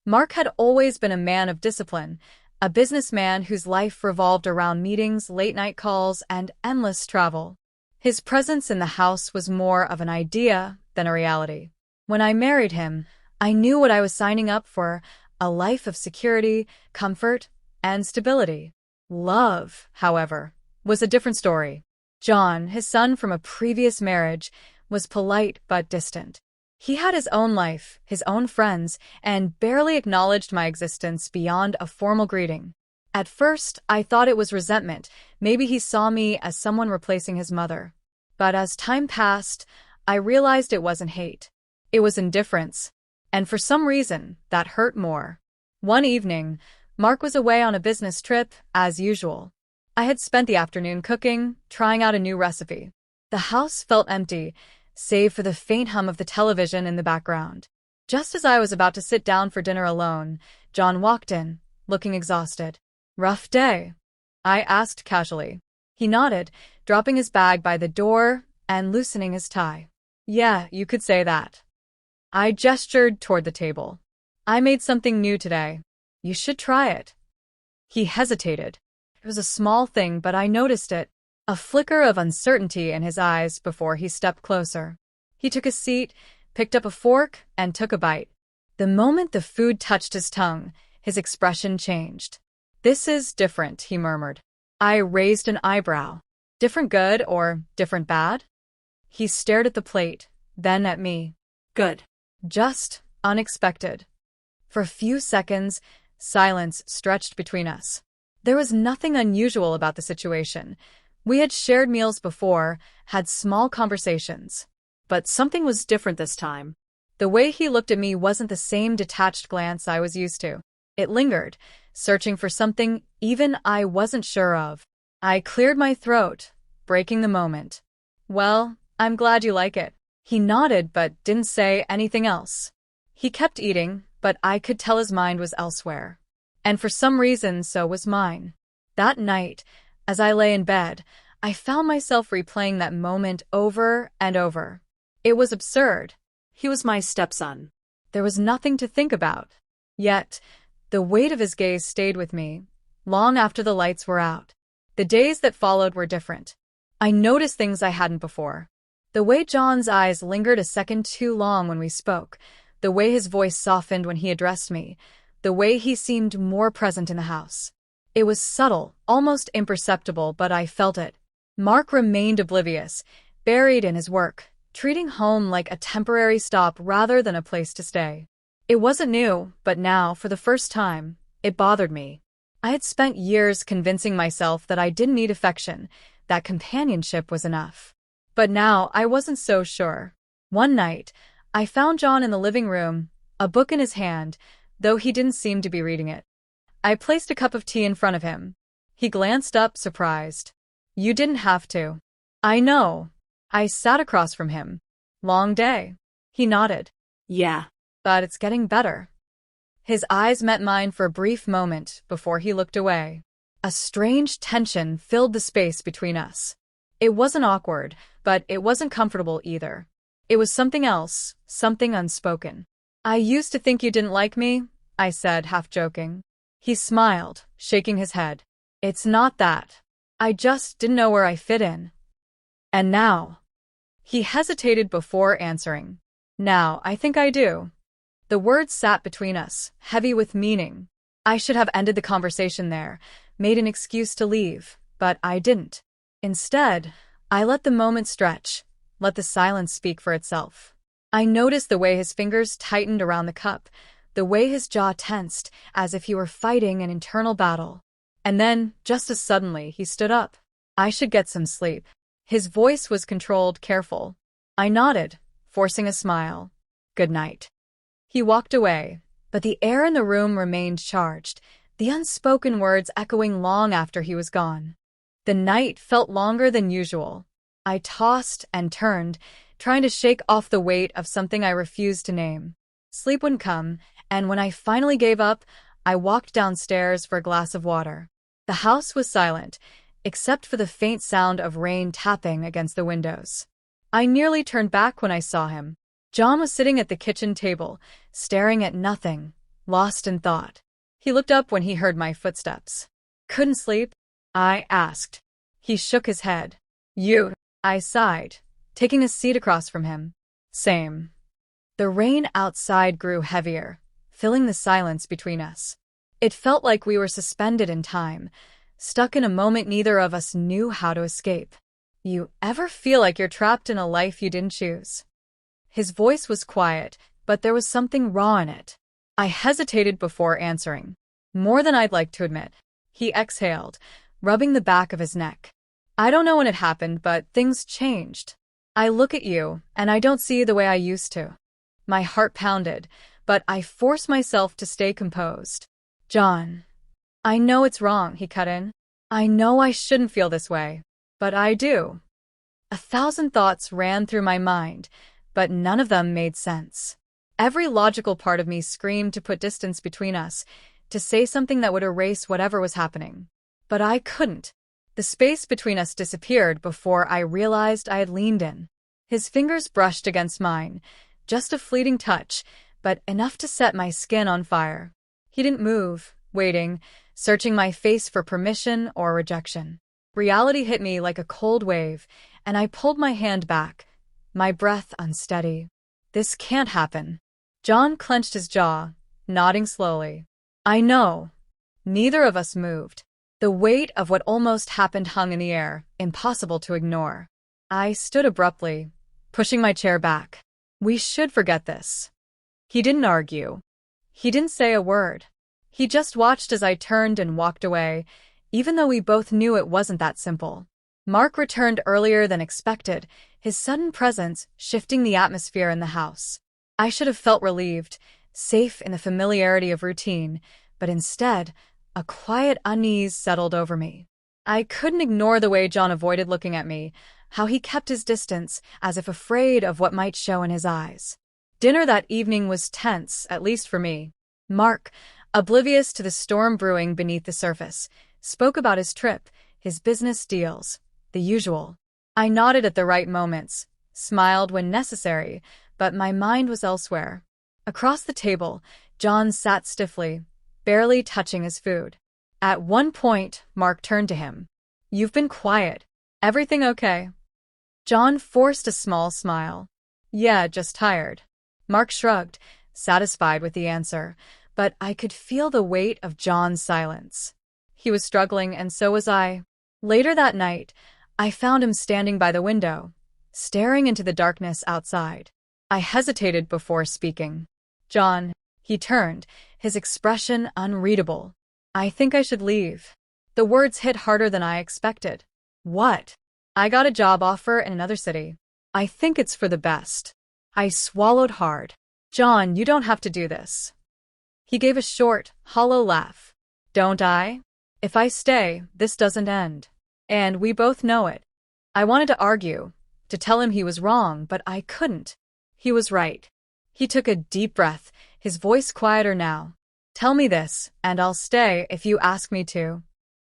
Mark had always been a man of discipline, a businessman whose life revolved around meetings, late-night calls, and endless travel. His presence in the house was more of an idea than a reality. When I married him, I knew what I was signing up for: a life of security, comfort, and stability. Love, however, was a different story. John, his son from a previous marriage, was polite but distant. He had his own life, his own friends, and barely acknowledged my existence beyond a formal greeting. At first, I thought it was resentment. Maybe he saw me as someone replacing his mother. But as time passed, I realized it wasn't hate. It was indifference. And for some reason, that hurt more. One evening, Mark was away on a business trip, as usual. I had spent the afternoon cooking, trying out a new recipe. The house felt empty, save for the faint hum of the television in the background. Just as I was about to sit down for dinner alone, John walked in, looking exhausted. "Rough day?" I asked casually. He nodded, dropping his bag by the door and loosening his tie. "Yeah, you could say that." I gestured toward the table. "I made something new today. You should try it." He hesitated. It was a small thing, but I noticed it. A flicker of uncertainty in his eyes before he stepped closer. He took a seat, picked up a fork, and took a bite. The moment the food touched his tongue, his expression changed. "This is different," he murmured. I raised an eyebrow. "Different good or different bad?" He stared at the plate, then at me. "Good." Just unexpected. For a few seconds, silence stretched between us. There was nothing unusual about the situation. We had shared meals before, had small conversations. But something was different this time. The way he looked at me wasn't the same detached glance I was used to. It lingered, searching for something even I wasn't sure of. I cleared my throat, breaking the moment. "Well, I'm glad you like it." He nodded but didn't say anything else. He kept eating, but I could tell his mind was elsewhere. And for some reason, so was mine. That night, as I lay in bed, I found myself replaying that moment over and over. It was absurd. He was my stepson. There was nothing to think about. Yet, the weight of his gaze stayed with me, long after the lights were out. The days that followed were different. I noticed things I hadn't before. The way John's eyes lingered a second too long when we spoke, the way his voice softened when he addressed me, the way he seemed more present in the house. It was subtle, almost imperceptible, but I felt it. Mark remained oblivious, buried in his work, treating home like a temporary stop rather than a place to stay. It wasn't new, but now, for the first time, it bothered me. I had spent years convincing myself that I didn't need affection, that companionship was enough. But now I wasn't so sure. One night, I found John in the living room, a book in his hand, though he didn't seem to be reading it. I placed a cup of tea in front of him. He glanced up, surprised. "You didn't have to." "I know." I sat across from him. "Long day." He nodded. "Yeah, but it's getting better." His eyes met mine for a brief moment before he looked away. A strange tension filled the space between us. It wasn't awkward, but it wasn't comfortable either. It was something else, something unspoken. "I used to think you didn't like me," I said, half joking. He smiled, shaking his head. "It's not that. I just didn't know where I fit in." "And now?" He hesitated before answering. "Now, I think I do." The words sat between us, heavy with meaning. I should have ended the conversation there, made an excuse to leave, but I didn't. Instead, I let the moment stretch, let the silence speak for itself. I noticed the way his fingers tightened around the cup, the way his jaw tensed, as if he were fighting an internal battle. And then, just as suddenly, he stood up. "I should get some sleep." His voice was controlled, careful. I nodded, forcing a smile. "Good night." He walked away, but the air in the room remained charged, the unspoken words echoing long after he was gone. The night felt longer than usual. I tossed and turned, trying to shake off the weight of something I refused to name. Sleep wouldn't come, and when I finally gave up, I walked downstairs for a glass of water. The house was silent, except for the faint sound of rain tapping against the windows. I nearly turned back when I saw him. John was sitting at the kitchen table, staring at nothing, lost in thought. He looked up when he heard my footsteps. Couldn't sleep? I asked. He shook his head. You. I sighed, taking a seat across from him. Same. The rain outside grew heavier, filling the silence between us. It felt like we were suspended in time, stuck in a moment neither of us knew how to escape. You ever feel like you're trapped in a life you didn't choose? His voice was quiet, but there was something raw in it. I hesitated before answering. More than I'd like to admit. He exhaled, rubbing the back of his neck. I don't know when it happened, but things changed. I look at you, and I don't see you the way I used to. My heart pounded, but I forced myself to stay composed. John. I know it's wrong, he cut in. I know I shouldn't feel this way, but I do. 1,000 thoughts ran through my mind, but none of them made sense. Every logical part of me screamed to put distance between us, to say something that would erase whatever was happening. But I couldn't. The space between us disappeared before I realized I had leaned in. His fingers brushed against mine, just a fleeting touch, but enough to set my skin on fire. He didn't move, waiting, searching my face for permission or rejection. Reality hit me like a cold wave, and I pulled my hand back, my breath unsteady. This can't happen. John clenched his jaw, nodding slowly. I know. Neither of us moved. The weight of what almost happened hung in the air, impossible to ignore. I stood abruptly, pushing my chair back. We should forget this. He didn't argue. He didn't say a word. He just watched as I turned and walked away, even though we both knew it wasn't that simple. Mark returned earlier than expected, his sudden presence shifting the atmosphere in the house. I should have felt relieved, safe in the familiarity of routine, but instead, a quiet unease settled over me. I couldn't ignore the way John avoided looking at me, how he kept his distance, as if afraid of what might show in his eyes. Dinner that evening was tense, at least for me. Mark, oblivious to the storm brewing beneath the surface, spoke about his trip, his business deals, the usual. I nodded at the right moments, smiled when necessary, but my mind was elsewhere. Across the table, John sat stiffly, barely touching his food. At one point, Mark turned to him. You've been quiet. Everything okay? John forced a small smile. Yeah, just tired. Mark shrugged, satisfied with the answer, but I could feel the weight of John's silence. He was struggling, and so was I. Later that night, I found him standing by the window, staring into the darkness outside. I hesitated before speaking. John, he turned, his expression unreadable. I think I should leave. The words hit harder than I expected. What? I got a job offer in another city. I think it's for the best. I swallowed hard. John, you don't have to do this. He gave a short, hollow laugh. Don't I? If I stay, this doesn't end. And we both know it. I wanted to argue, to tell him he was wrong, but I couldn't. He was right. He took a deep breath, his voice quieter now. Tell me this, and I'll stay if you ask me to.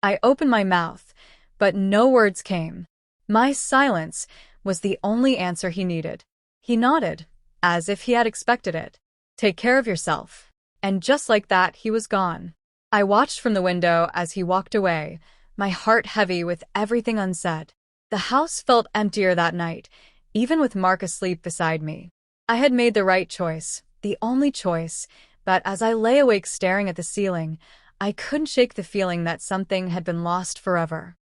I opened my mouth, but no words came. My silence was the only answer he needed. He nodded, as if he had expected it. Take care of yourself. And just like that, he was gone. I watched from the window as he walked away, my heart heavy with everything unsaid. The house felt emptier that night, even with Mark asleep beside me. I had made the right choice, the only choice, but as I lay awake staring at the ceiling, I couldn't shake the feeling that something had been lost forever.